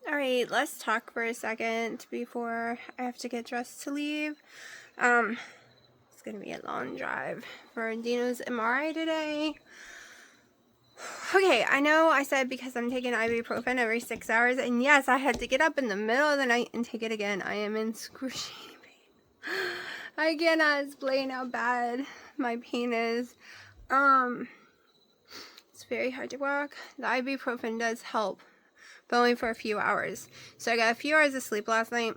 Alright, let's talk for a second before I have to get dressed to leave. It's gonna be a long drive for Dino's MRI today. Okay, I know I said because I'm taking ibuprofen every 6 hours, and yes, I had to get up in the middle of the night and take it again. I am in excruciating pain. I cannot explain how bad my pain is. It's very hard to walk. The ibuprofen does help, but only for a few hours. So I got a few hours of sleep last night.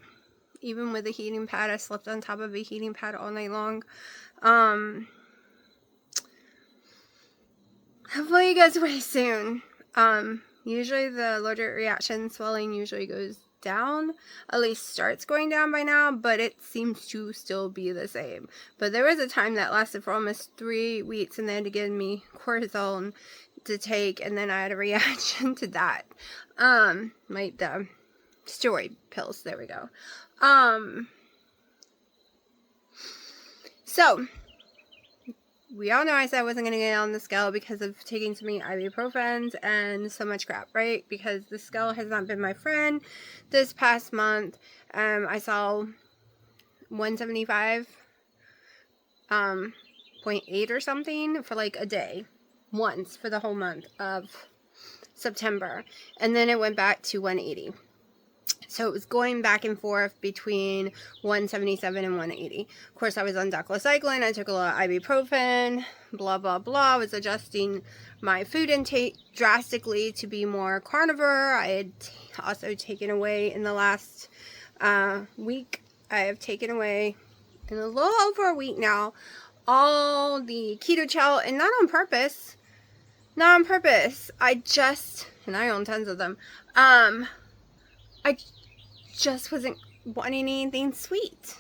Even with a heating pad, I slept on top of a heating pad all night long. Hopefully it goes away soon. Usually the allergic reaction swelling usually goes down, at least starts going down by now, but it seems to still be the same. But there was a time that lasted for almost 3 weeks, and they had to give me cortisone to take, and then I had a reaction to that. Like the steroid pills, there we go. So we all know I said I wasn't going to get on the scale because of taking so many ibuprofens and so much crap, right? Because the scale has not been my friend this past month. I saw 175.8 or something for like a day, once for the whole month of September. And then it went back to 180. So it was going back and forth between 177 and 180. Of course, I was on doxycycline. I took a lot of ibuprofen, blah, blah, blah. I was adjusting my food intake drastically to be more carnivore. I had also taken away in the last week. I have taken away in a little over a week now all the keto chow, and not on purpose. Not on purpose. And I own tons of them. I just wasn't wanting anything sweet.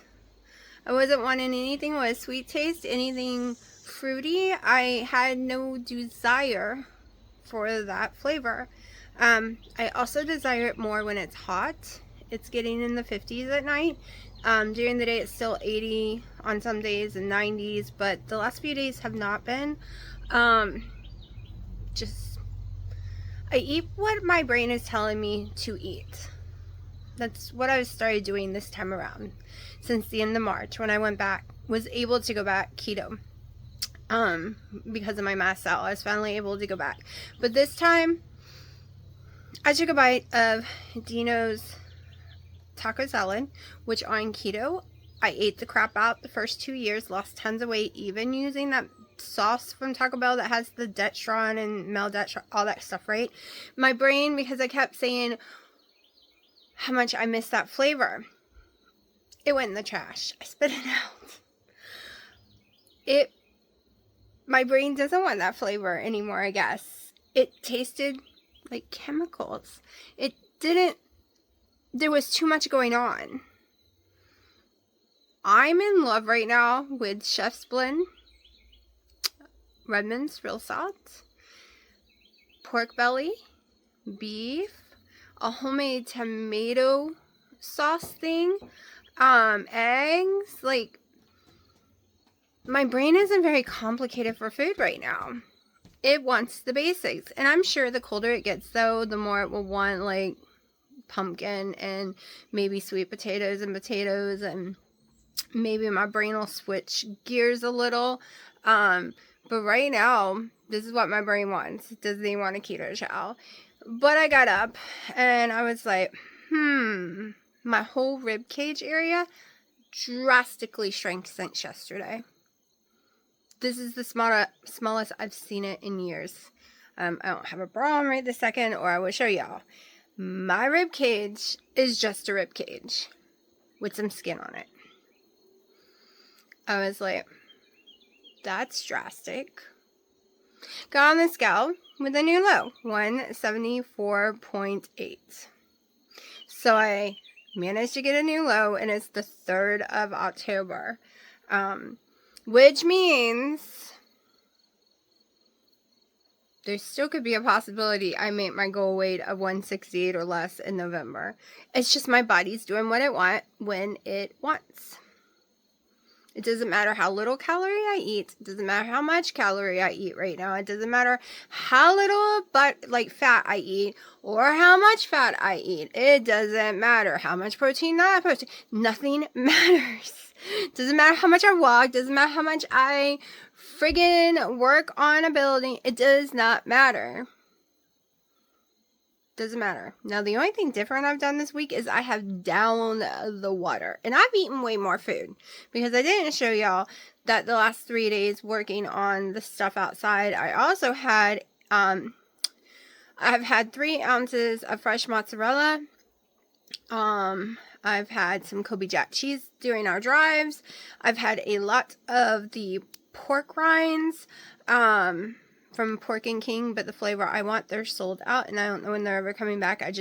I wasn't wanting anything with a sweet taste, anything fruity. I had no desire for that flavor. I also desire it more when it's hot. It's getting in the 50s at night. During the day it's still 80 on some days and 90s, but the last few days have not been. I eat what my brain is telling me to eat. That's what I started doing this time around, since the end of March, when I was able to go back keto. Because of my mast cell, I was finally able to go back. But this time, I took a bite of Dino's taco salad, which on keto, I ate the crap out the first 2 years, lost tons of weight, even using that sauce from Taco Bell that has the Dextron and Maldex, all that stuff, right? My brain, because I kept saying how much I miss that flavor, it went in the trash. I spit it out. My brain doesn't want that flavor anymore, I guess. It tasted like chemicals. There was too much going on. I'm in love right now with Chef's Blend, Redmond's Real Salt, pork belly, beef, a homemade tomato sauce thing, eggs. Like, my brain isn't very complicated for food right now. It wants the basics. And I'm sure the colder it gets, though, the more it will want, like, pumpkin and maybe sweet potatoes, and maybe my brain will switch gears a little. But right now, this is what my brain wants. It doesn't even want a keto chow. But I got up and I was like, my whole rib cage area drastically shrank since yesterday. This is the smallest I've seen it in years. I don't have a bra on right this second, or I will show y'all. My rib cage is just a rib cage with some skin on it. I was like, that's drastic. Got on the scale with a new low, 174.8. So I managed to get a new low, and it's the 3rd of October. Which means there still could be a possibility I make my goal weight of 168 or less in November. It's just my body's doing what it wants when it wants. It doesn't matter how little calorie I eat. It doesn't matter how much calorie I eat right now. It doesn't matter how little fat I eat or how much fat I eat. It doesn't matter how much protein, not protein. Nothing matters. It doesn't matter how much I walk. It doesn't matter how much I friggin' work on a building. It does not matter. Doesn't matter. Now, the only thing different I've done this week is I have downed the water. And I've eaten way more food. Because I didn't show y'all that the last 3 days working on the stuff outside, I also had, I've had 3 ounces of fresh mozzarella. I've had some Kobe Jack cheese during our drives. I've had a lot of the pork rinds, from Pork and King, but the flavor I want, they're sold out, and I don't know when they're ever coming back. I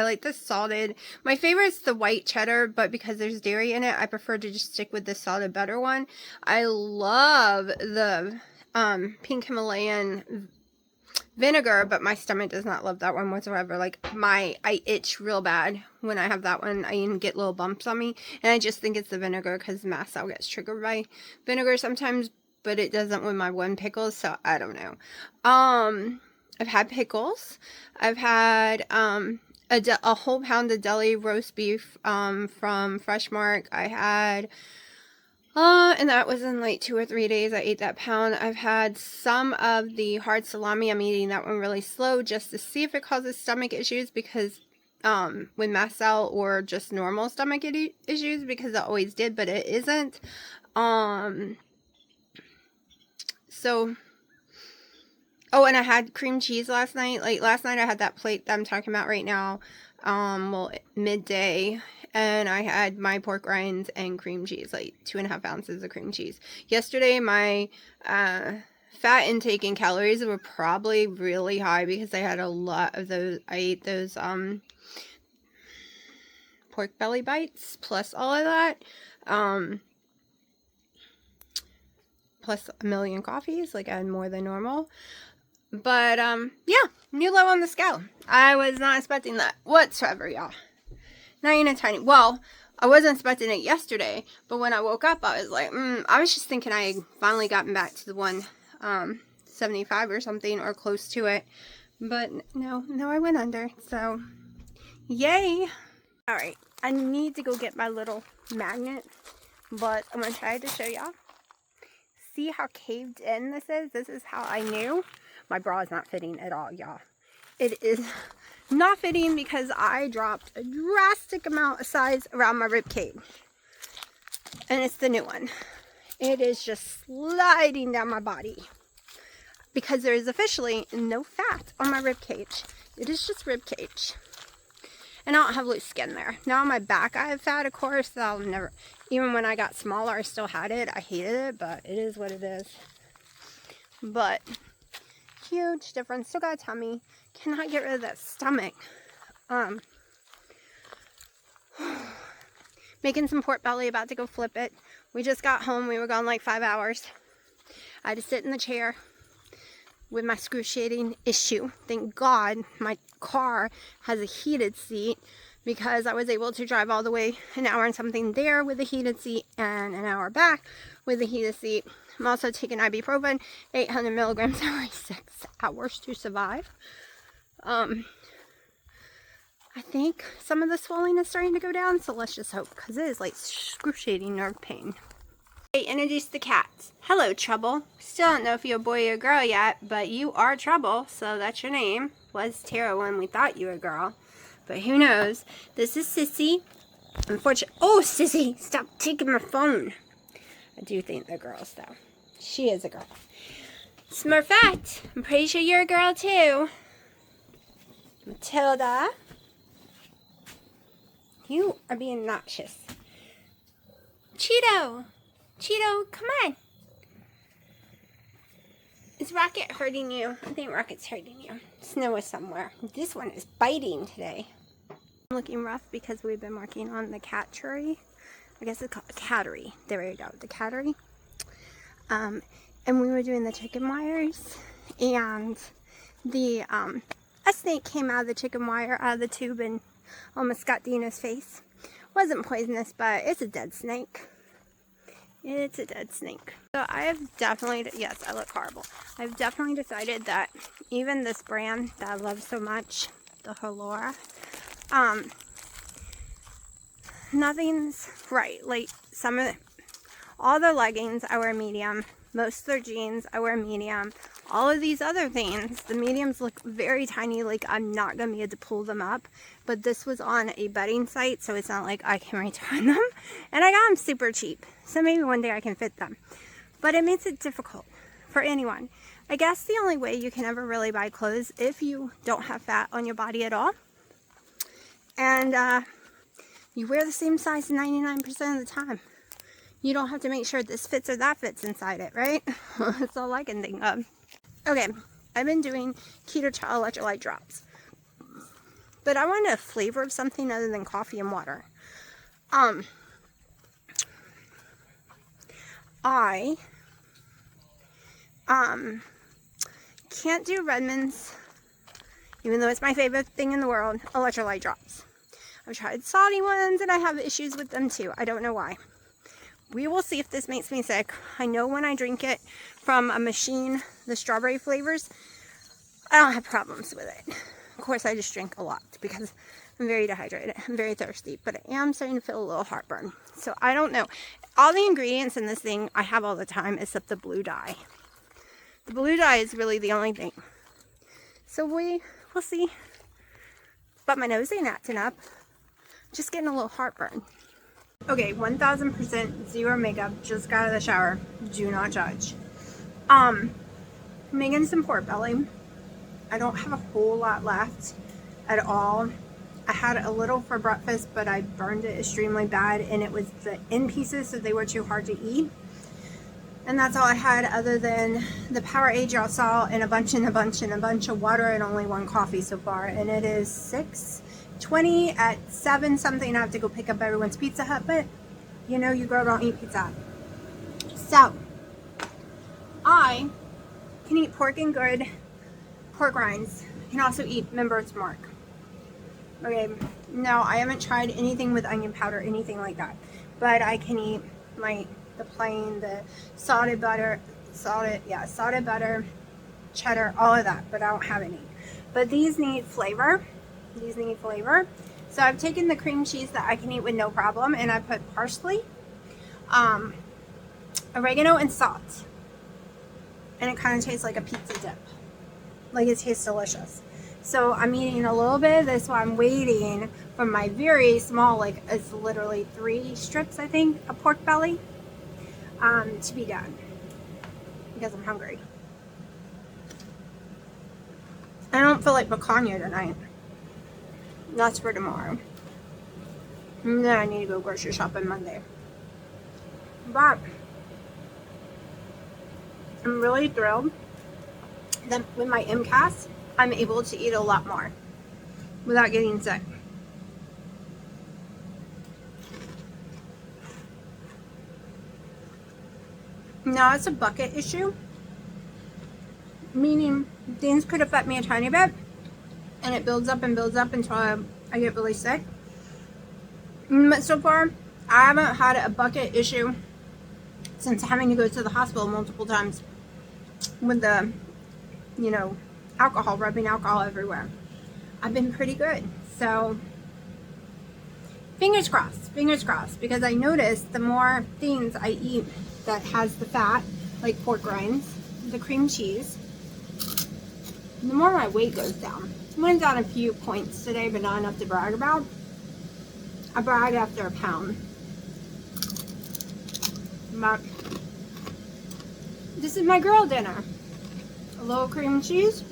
like the salted. My favorite is the white cheddar, but because there's dairy in it, I prefer to just stick with the salted butter one. I love the pink Himalayan vinegar, but my stomach does not love that one whatsoever. Like, I itch real bad when I have that one. I even get little bumps on me, and I just think it's the vinegar, because mast cell gets triggered by vinegar sometimes, but it doesn't with my one pickles, so I don't know. I've had pickles. I've had a whole pound of deli roast beef from Fresh Mark. I had, and that was in like 2 or 3 days I ate that pound. I've had some of the hard salami. I'm eating that one really slow just to see if it causes stomach issues, because with mast cell or just normal stomach issues, because it always did, but it isn't. So, oh, and I had cream cheese last night. Like, last night I had that plate that I'm talking about right now, midday, and I had my pork rinds and cream cheese, like 2.5 ounces of cream cheese. Yesterday, my fat intake and calories were probably really high, because I had a lot of those. I ate those pork belly bites, plus all of that. Plus a million coffees, like I had more than normal. But, yeah, new low on the scale. I was not expecting that whatsoever, y'all. Not even a tiny, well, I wasn't expecting it yesterday, but when I woke up, I was like, I was just thinking I had finally gotten back to the 175 or something, or close to it. But no, I went under, so yay. Alright, I need to go get my little magnet, but I'm going to try to show y'all. See how caved in this is? This is how I knew my bra is not fitting at all, y'all. It is not fitting because I dropped a drastic amount of size around my rib cage. And it's the new one. It is just sliding down my body, because there is officially no fat on my rib cage. It is just rib cage. And I don't have loose skin there. Now on my back I have fat, of course. So I'll never, even when I got smaller, I still had it. I hated it, but it is what it is. But huge difference. Still got a tummy. Cannot get rid of that stomach. Making some pork belly, about to go flip it. We just got home. We were gone like 5 hours. I had to sit in the chair with my excruciating issue. Thank God my car has a heated seat, because I was able to drive all the way an hour and something there with a heated seat, and an hour back with a heated seat. I'm also taking ibuprofen, 800 milligrams every 6 hours to survive. I think some of the swelling is starting to go down, so let's just hope, because it is like excruciating nerve pain. Hey, introduce the cats. Hello, Trouble. Still don't know if you're a boy or a girl yet, but you are Trouble, so that's your name. Was Tara when we thought you were a girl, but who knows. This is Sissy. Unfortunately, oh, Sissy, stop taking my phone. I do think they're girls, though. She is a girl. Smurfette, I'm pretty sure you're a girl, too. Matilda. You are being obnoxious. Cheeto. Cheeto, come on. Is Rocket hurting you? I think Rocket's hurting you. Snow is somewhere. This one is biting today. I'm looking rough because we've been working on the cattery. I guess it's called a cattery. There we go, the cattery. And we were doing the chicken wires, and the a snake came out of the chicken wire, out of the tube, and almost got Dina's face. Wasn't poisonous, but it's a dead snake. It's a dead snake. So I have definitely, yes, I look horrible. I've definitely decided that even this brand that I love so much, the Halora, nothing's right. Like some of the, all the leggings I wear medium, most of their jeans I wear medium. All of these other things, the mediums look very tiny, like I'm not going to be able to pull them up. But this was on a bedding site, so it's not like I can return them. And I got them super cheap, so maybe one day I can fit them. But it makes it difficult for anyone. I guess the only way you can ever really buy clothes if you don't have fat on your body at all. And you wear the same size 99% of the time. You don't have to make sure this fits or that fits inside it, right? That's all I can think of. Okay, I've been doing keto electrolyte drops, but I wanted a flavor of something other than coffee and water. I can't do Redmond's, even though it's my favorite thing in the world, electrolyte drops. I've tried salty ones and I have issues with them too. I don't know why. We will see if this makes me sick. I know when I drink it from a machine, the strawberry flavors, I don't have problems with it. Of course, I just drink a lot because I'm very dehydrated. I'm very thirsty, but I am starting to feel a little heartburn. So I don't know. All the ingredients in this thing I have all the time except the blue dye. The blue dye is really the only thing. So we'll see. But my nose ain't acting up. Just getting a little heartburn. Okay, 1000% zero makeup, just got out of the shower. Do not judge. Making some pork belly. I don't have a whole lot left at all. I had a little for breakfast, but I burned it extremely bad, and it was the end pieces, so they were too hard to eat. And that's all I had other than the Powerade y'all saw, and a bunch of water, and only one coffee so far. And it is 6:20 at 7 something. I have to go pick up everyone's Pizza Hut, but you know you girl don't eat Pizza Hut. So I can eat pork and good pork rinds. I can also eat members mark. Okay, no, I haven't tried anything with onion powder, anything like that. But I can eat the plain, the salted butter, cheddar, all of that. But I don't have any. But these need flavor. These need flavor. So I've taken the cream cheese that I can eat with no problem, and I put parsley, oregano, and salt. And it kind of tastes like a pizza dip. Like, it tastes delicious. So I'm eating a little bit of this while I'm waiting for my very small, like it's literally 3 strips, I think, of pork belly to be done. Because I'm hungry. I don't feel like picanha tonight. That's for tomorrow. And then I need to go grocery shopping Monday. But I'm really thrilled that with my MCAS, I'm able to eat a lot more without getting sick. Now it's a bucket issue, meaning things could affect me a tiny bit, and it builds up until I get really sick. But so far, I haven't had a bucket issue since having to go to the hospital multiple times with the, alcohol, rubbing alcohol everywhere. I've been pretty good. So, fingers crossed, because I noticed the more things I eat that has the fat, like pork rinds, the cream cheese, the more my weight goes down. I went down a few points today, but not enough to brag about. I brag after a pound. But this is my girl dinner. A little cream cheese,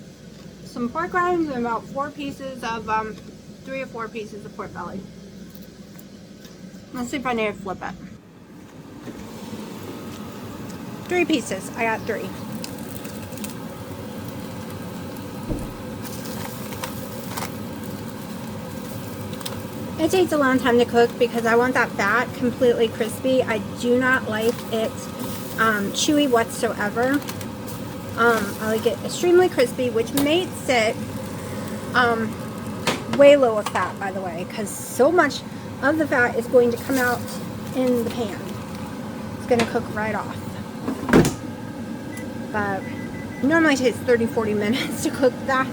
some pork rinds, and about 4 pieces of, 3 or 4 pieces of pork belly. Let's see if I need to flip it. 3 pieces. I got 3. It takes a long time to cook because I want that fat completely crispy. I do not like it chewy whatsoever. I like it extremely crispy, which makes it way lower fat, by the way, because so much of the fat is going to come out in the pan. It's going to cook right off. But normally it takes 30-40 minutes to cook that.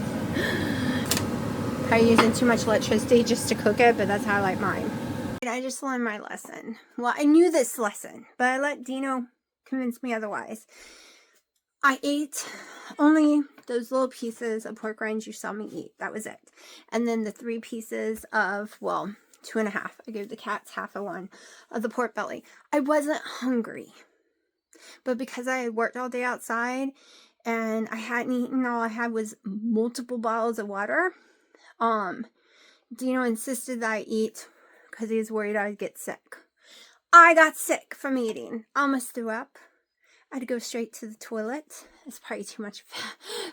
Probably using too much electricity just to cook it, but that's how I like mine. I just learned my lesson. Well, I knew this lesson, but I let Dino convince me otherwise. I ate only those little pieces of pork rinds you saw me eat. That was it. And then the 3 pieces of, well, 2.5. I gave the cats half of one of the pork belly. I wasn't hungry. But because I had worked all day outside and I hadn't eaten, all I had was multiple bottles of water. Dino insisted that I eat because he was worried I'd get sick. I got sick from eating. Almost threw up. I had to go straight to the toilet. It's probably too much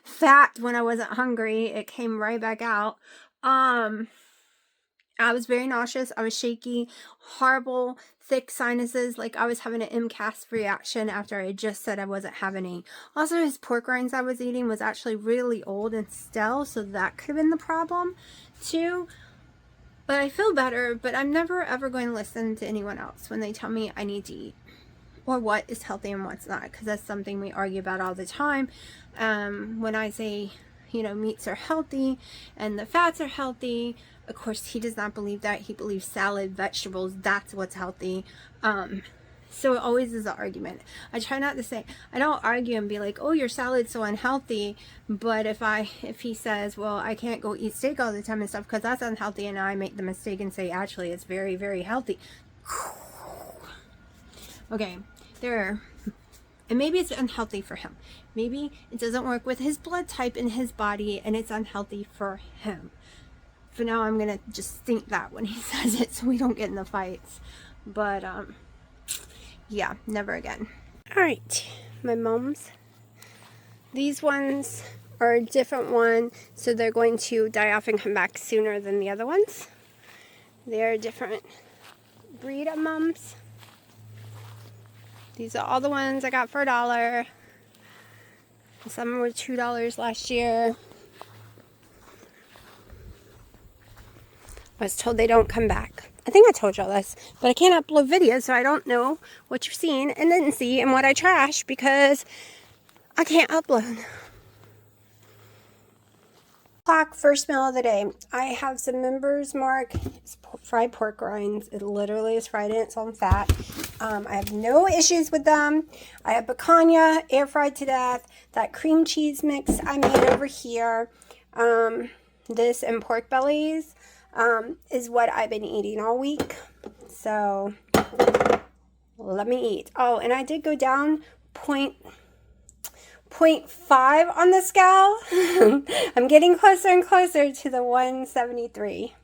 fat when I wasn't hungry. It came right back out. I was very nauseous. I was shaky, horrible, thick sinuses. Like I was having an MCAS reaction after I had just said I wasn't having any. Also, his pork rinds I was eating was actually really old and stale, so that could have been the problem too. But I feel better, but I'm never ever going to listen to anyone else when they tell me I need to eat or what is healthy and what's not, because that's something we argue about all the time. When I say, you know, meats are healthy and the fats are healthy, of course he does not believe that. He believes salad, vegetables, that's what's healthy. So it always is an argument. I try not to say, I don't argue and be like, oh, your salad's so unhealthy. But if he says, well, I can't go eat steak all the time and stuff because that's unhealthy, and I make the mistake and say, actually, it's very, very healthy. Okay, and maybe it's unhealthy for him. Maybe it doesn't work with his blood type in his body and it's unhealthy for him. For now, I'm going to just think that when he says it so we don't get in the fights. But, yeah, never again. Alright, my mums. These ones are a different one, so they're going to die off and come back sooner than the other ones. They're a different breed of mums. These are all the ones I got for $1. Some were $2 last year. I was told they don't come back. I think I told y'all this, but I can't upload videos, so I don't know what you've seen and didn't see and what I trash because I can't upload. First meal of the day. I have some Members Mark fried pork rinds. It literally is fried in its own fat. I have no issues with them. I have picanha, air fried to death. That cream cheese mix I made over here. This and pork bellies is what I've been eating all week. So let me eat. Oh, and I did go down 0.5 on the scale. I'm getting closer and closer to the 173.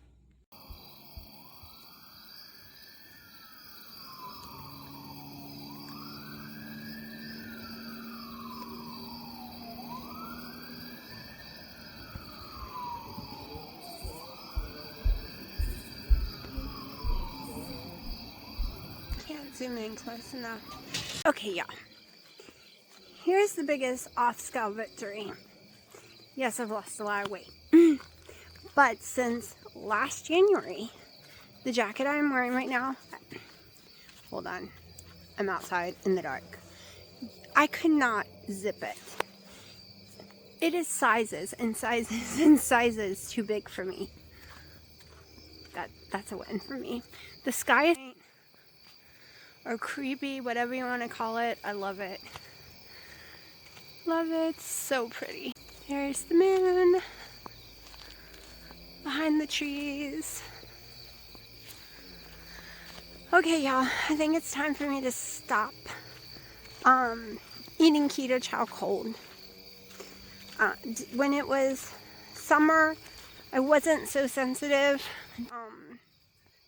Can't zoom in close enough. Okay, yeah. Here's the biggest off-scale victory. Yes, I've lost a lot of weight. But since last January, the jacket I'm wearing right now, hold on, I'm outside in the dark. I could not zip it. It is sizes and sizes and sizes too big for me. That's a win for me. The sky is, or creepy, whatever you want to call it, I love it. Love it, so pretty. There's the moon behind the trees. Okay, y'all, I think it's time for me to stop eating keto chow cold. When it was summer, I wasn't so sensitive.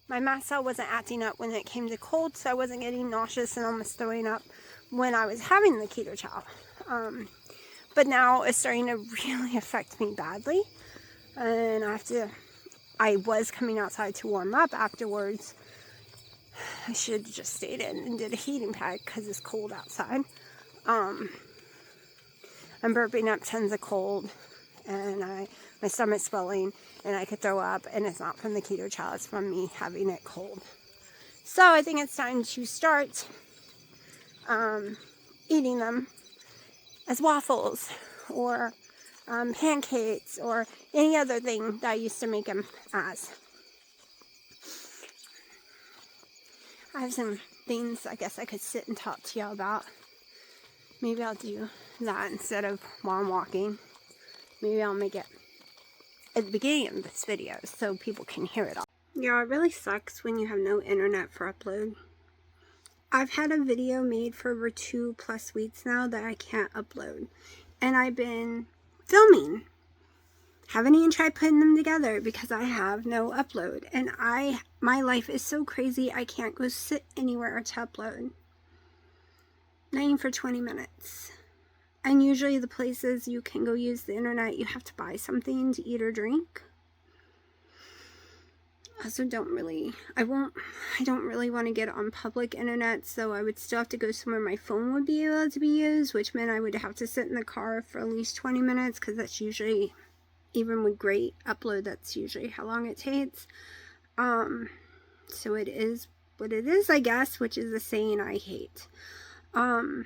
My mast cell wasn't acting up when it came to cold, so I wasn't getting nauseous and almost throwing up when I was having the keto chow. But now it's starting to really affect me badly, and I was coming outside to warm up afterwards. I should have just stayed in and did a heating pad because it's cold outside. I'm burping up tons of cold, and my stomach's swelling, and I could throw up, and it's not from the keto chow, it's from me having it cold. So I think it's time to start eating them as waffles or pancakes or any other thing that I used to make them as. I have some things I guess I could sit and talk to y'all about. Maybe I'll do that instead of while I'm walking. Maybe I'll make it at the beginning of this video so people can hear it all. Yeah, it really sucks when you have no internet for upload. I've had a video made for over 2+ weeks now that I can't upload. And I've been filming. Haven't even tried putting them together because I have no upload. And my life is so crazy I can't go sit anywhere to upload. Not even for 20 minutes. And usually the places you can go use the internet, you have to buy something to eat or drink. I also don't really want to get on public internet, so I would still have to go somewhere my phone would be able to be used, which meant I would have to sit in the car for at least 20 minutes, because that's usually, even with great upload, that's usually how long it takes. So it is what it is, I guess, which is a saying I hate. So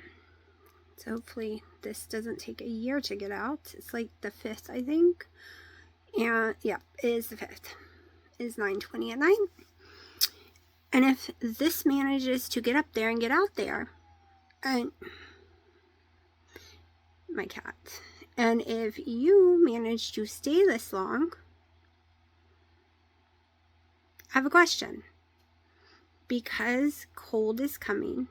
hopefully this doesn't take a year to get out. It's like the 5th, I think. And yeah, it is the 5th. It is 9:20 at night. And if this manages to get up there and get out there, and my cat, and if you manage to stay this long, I have a question. Because cold is coming,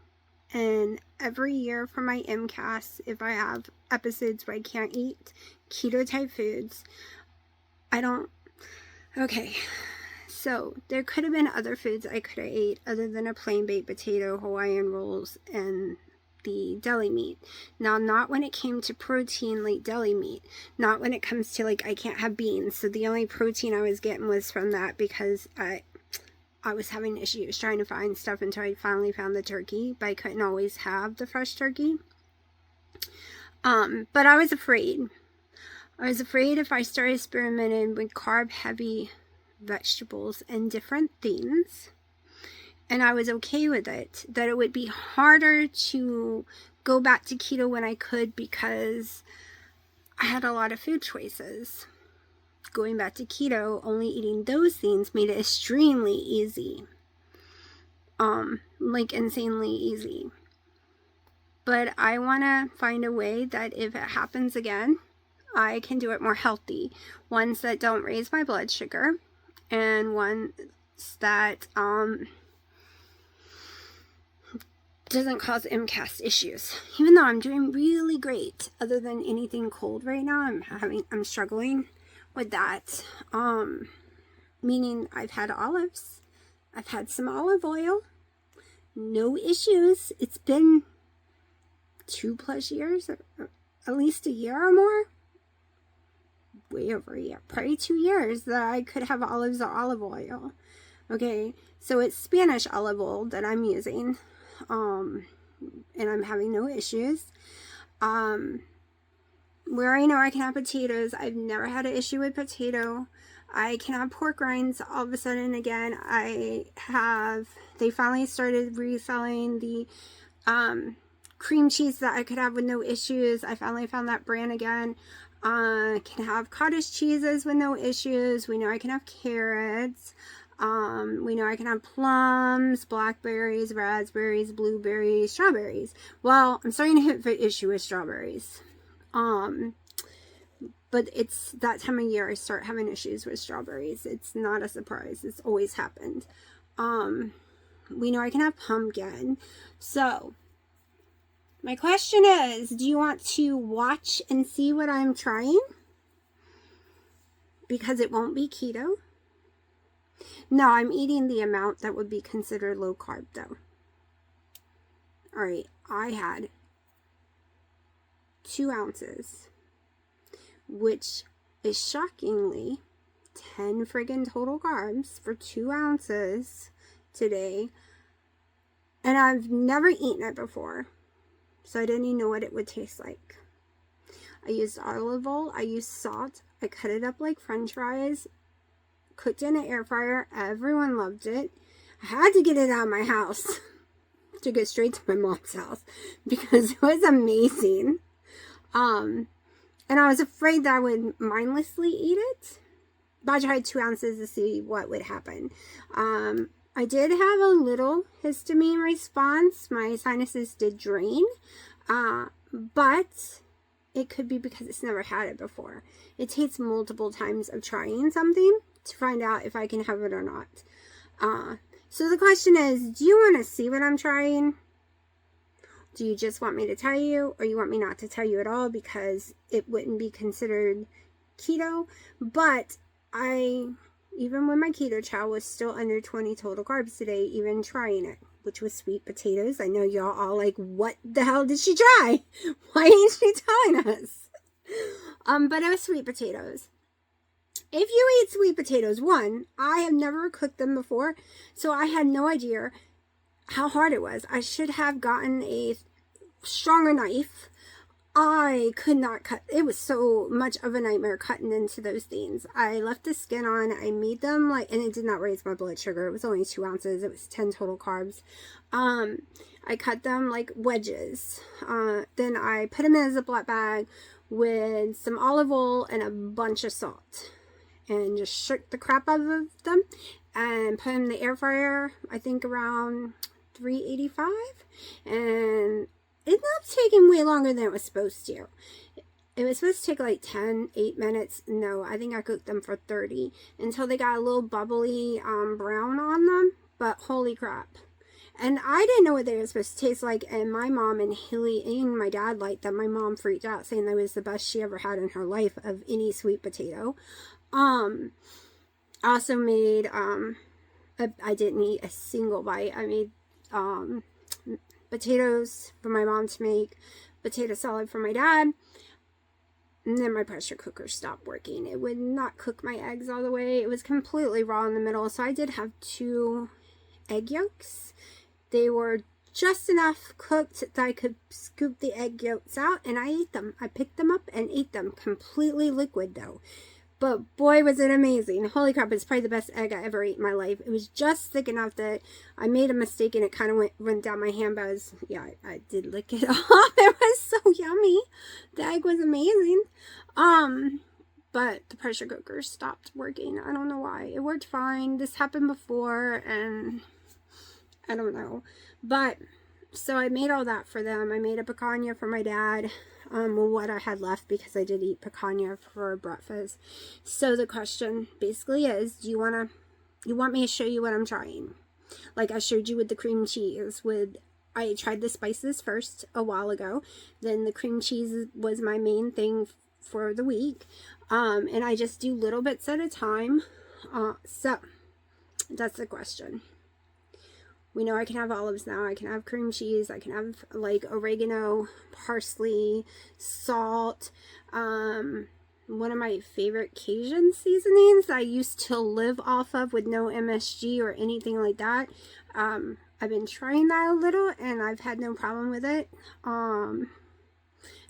and every year for my MCAS, if I have episodes where I can't eat keto type foods, okay, so there could have been other foods I could have ate other than a plain baked potato, Hawaiian rolls, and the deli meat. Now, not when it came to protein like deli meat, not when it comes to like I can't have beans, so the only protein I was getting was from that because I was having issues trying to find stuff until I finally found the turkey, but I couldn't always have the fresh turkey. But I was afraid. I was afraid if I started experimenting with carb-heavy vegetables and different things, and I was okay with it, that it would be harder to go back to keto when I could because I had a lot of food choices. Going back to keto, only eating those things made it extremely easy. Like insanely easy. But I want to find a way that if it happens again, I can do it more healthy. Ones that don't raise my blood sugar, and ones that doesn't cause MCAS issues. Even though I'm doing really great, other than anything cold right now, I'm struggling with that. Meaning I've had olives, I've had some olive oil, no issues. It's been 2+ years, at least a year or more, way over a year, probably 2 years that I could have olives or olive oil. Okay, so it's Spanish olive oil that I'm using, and I'm having no issues. Where I know I can have potatoes, I've never had an issue with potato. I can have pork rinds all of a sudden again. They finally started reselling the cream cheese that I could have with no issues. I finally found that brand again. I can have cottage cheeses with no issues. We know I can have carrots. We know I can have plums, blackberries, raspberries, blueberries, strawberries. Well, I'm starting to hit the issue with strawberries. But it's that time of year I start having issues with strawberries. It's not a surprise. It's always happened. We know I can have pumpkin. So, my question is, do you want to watch and see what I'm trying? Because it won't be keto. No, I'm eating the amount that would be considered low carb though. Alright, I had 2 ounces, which is shockingly 10 friggin' total carbs for 2 ounces today, and I've never eaten it before, so I didn't even know what it would taste like. I used olive oil, I used salt, I cut it up like french fries, cooked in an air fryer. Everyone loved it. I had to get it out of my house to go straight to my mom's house because it was amazing. And I was afraid that I would mindlessly eat it, but I tried 2 ounces to see what would happen. I did have a little histamine response. My sinuses did drain, but it could be because it's never had it before. It takes multiple times of trying something to find out if I can have it or not. So the question is, do you want to see what I'm trying? Do you just want me to tell you, or you want me not to tell you at all because it wouldn't be considered keto? But even when my keto chow was still under 20 total carbs today, even trying it, which was sweet potatoes. I know y'all all like, what the hell did she try? Why ain't she telling us? But it was sweet potatoes. If you eat sweet potatoes, one, I have never cooked them before, so I had no idea how hard it was. I should have gotten a stronger knife. I could not cut. It was so much of a nightmare cutting into those things. I left the skin on. I made them and it did not raise my blood sugar. It was only 2 ounces. It was 10 total carbs. I cut them like wedges. Then I put them in a Ziploc bag with some olive oil and a bunch of salt. And just shook the crap out of them and put them in the air fryer, I think around 385. And it ended up taking way longer than it was supposed to. It was supposed to take like 8 minutes. No, I think I cooked them for 30 until they got a little bubbly brown on them. But holy crap. And I didn't know what they were supposed to taste like. And my mom and Haley and my dad liked them. My mom freaked out saying that was the best she ever had in her life of any sweet potato. I also made, I didn't eat a single bite. I made, potatoes for my mom to make, potato salad for my dad, and then my pressure cooker stopped working. It would not cook my eggs all the way. It was completely raw in the middle, so I did have 2 egg yolks. They were just enough cooked that I could scoop the egg yolks out, and I ate them. I picked them up and ate them, completely liquid though. But boy, was it amazing. Holy crap, it's probably the best egg I ever ate in my life. It was just thick enough that I made a mistake and it kind of went down my hand. But I did lick it off. It was so yummy. The egg was amazing. But the pressure cooker stopped working. I don't know why. It worked fine. This happened before and I don't know. But so I made all that for them. I made a picanha for my dad. What I had left because I did eat picanha for breakfast. So the question basically is, do you want me to show you what I'm trying? Like I showed you with the cream cheese. I tried the spices first a while ago. Then the cream cheese was my main thing for the week. And I just do little bits at a time. So that's the question. We know I can have olives now. I can have cream cheese. I can have like oregano, parsley, salt. One of my favorite Cajun seasonings I used to live off of with no MSG or anything like that. I've been trying that a little and I've had no problem with it. I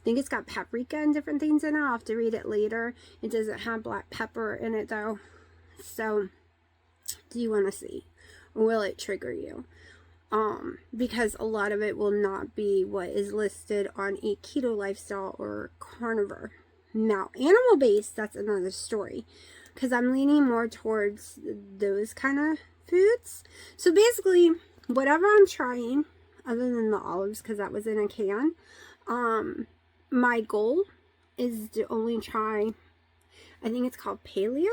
think it's got paprika and different things in it. I'll have to read it later. It doesn't have black pepper in it though. So, do you want to see? Will it trigger you? Because a lot of it will not be what is listed on a keto lifestyle or carnivore. Now, animal-based, that's another story. Because I'm leaning more towards those kind of foods. So basically, whatever I'm trying, other than the olives, because that was in a can, my goal is to only try, I think it's called paleo,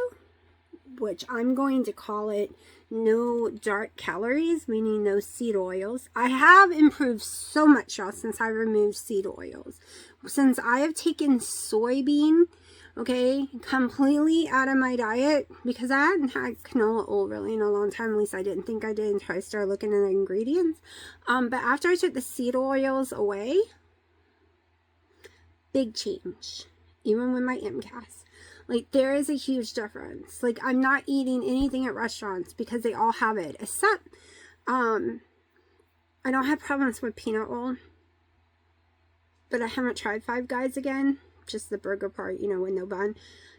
which I'm going to call it no dark calories, meaning no seed oils. I have improved so much, y'all, since I removed seed oils. Since I have taken soybean, okay, completely out of my diet, because I hadn't had canola oil really in a long time. At least I didn't think I did until I started looking at the ingredients. But after I took the seed oils away, big change. Even with my MCAS. Like, there is a huge difference. Like, I'm not eating anything at restaurants because they all have it. Except, I don't have problems with peanut oil. But I haven't tried Five Guys again. Just the burger part, you know, with no bun,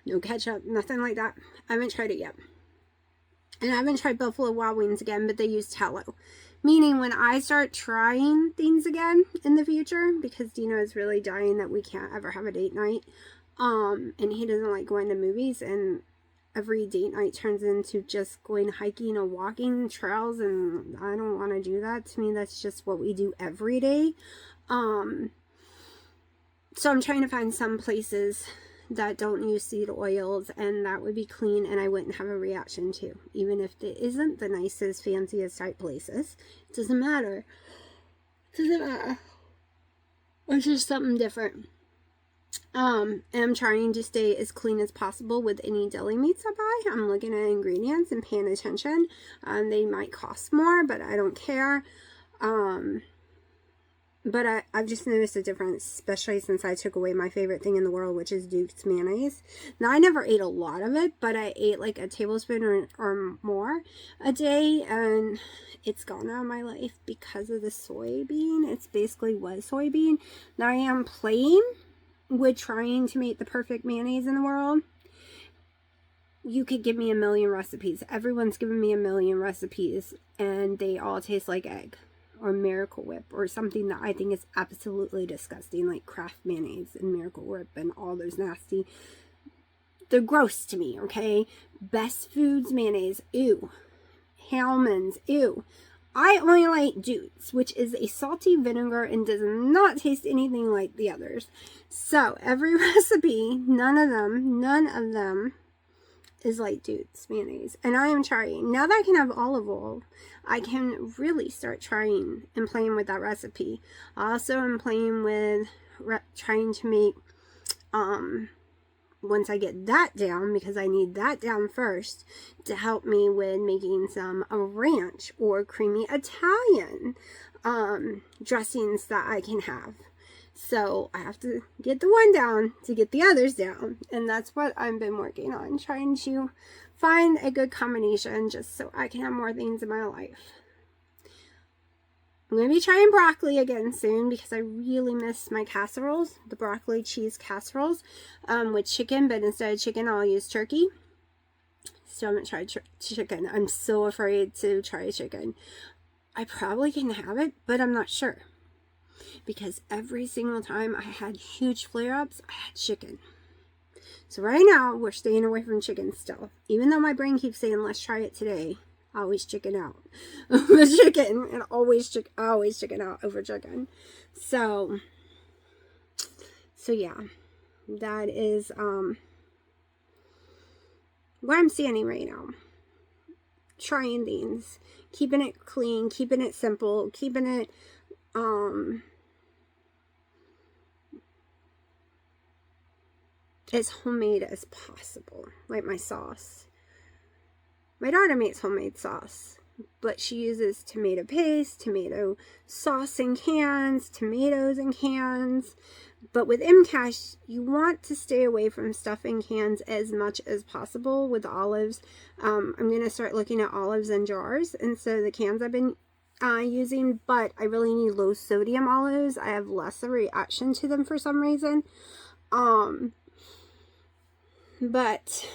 no ketchup, nothing like that. I haven't tried it yet. And I haven't tried Buffalo Wild Wings again, but they use tallow. Meaning when I start trying things again in the future, because Dino is really dying that we can't ever have a date night. And he doesn't like going to movies, and every date night turns into just going hiking or walking trails, and I don't want to do that. To me, that's just what we do every day. So I'm trying to find some places that don't use seed oils and that would be clean and I wouldn't have a reaction to, even if it isn't the nicest, fanciest type places. It doesn't matter. It doesn't matter. It's just something different. And I'm trying to stay as clean as possible with any deli meats I buy. I'm looking at ingredients and paying attention. They might cost more, but I don't care. But I've just noticed a difference, especially since I took away my favorite thing in the world, which is Duke's mayonnaise. Now, I never ate a lot of it, but I ate like a tablespoon or more a day, and it's gone out of my life because of the soybean. It's basically was soybean. Now, I am playing with trying to make the perfect mayonnaise in the world. You could give me a million recipes. Everyone's given me a million recipes, and they all taste like egg. Or Miracle Whip, or something that I think is absolutely disgusting, like Kraft mayonnaise and Miracle Whip and all those nasty. They're gross to me, okay? Best Foods mayonnaise, ew. Hellmann's, ew. I only like Duke's, which is a salty vinegar and does not taste anything like the others. So every recipe, none of them is like Duke's mayonnaise. And I am trying. Now that I can have olive oil, I can really start trying and playing with that recipe. Also, I'm playing with trying to make, once I get that down, because I need that down first to help me with making some ranch or creamy Italian dressings that I can have. So I have to get the one down to get the others down. And that's what I've been working on. Trying to find a good combination just so I can have more things in my life. I'm going to be trying broccoli again soon because I really miss my casseroles. The broccoli cheese casseroles with chicken. But instead of chicken, I'll use turkey. So I'm going to try chicken. I'm so afraid to try chicken. I probably can have it, but I'm not sure. Because every single time I had huge flare-ups, I had chicken. So right now, we're staying away from chicken still. Even though my brain keeps saying, let's try it today. I always chicken out. The chicken, and I always chicken out over chicken. So yeah. That is where I'm standing right now. Trying things. Keeping it clean, keeping it simple, keeping it as homemade as possible, like my sauce. My daughter makes homemade sauce, but she uses tomato paste, tomato sauce in cans, tomatoes in cans. But with MCASH, you want to stay away from stuff in cans as much as possible with olives. I'm going to start looking at olives in jars instead of the cans I've been using, but I really need low sodium olives. I have less of a reaction to them for some reason. But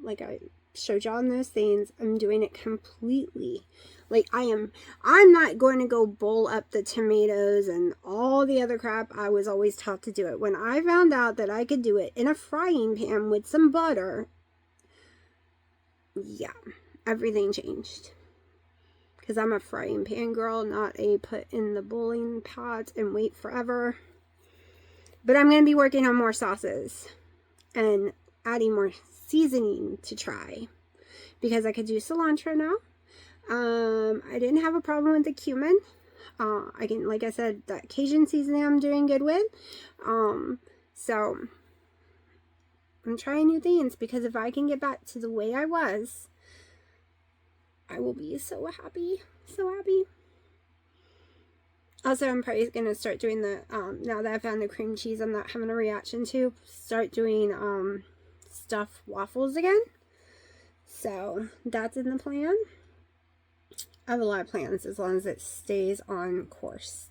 like I showed y'all in those things, I'm doing it completely. Like I'm not going to go bowl up the tomatoes and all the other crap I was always taught to do it. When I found out that I could do it in a frying pan with some butter, yeah, everything changed. Because I'm a frying pan girl, not a put in the boiling pot and wait forever. But I'm going to be working on more sauces and adding more seasoning to try. Because I could do cilantro now. I didn't have a problem with the cumin. I can, like I said, that Cajun seasoning I'm doing good with. So I'm trying new things because if I can get back to the way I was, I will be so happy. So happy. Also, I'm probably going to start doing the, now that I found the cream cheese I'm not having a reaction to, start doing stuffed waffles again. So, that's in the plan. I have a lot of plans as long as it stays on course.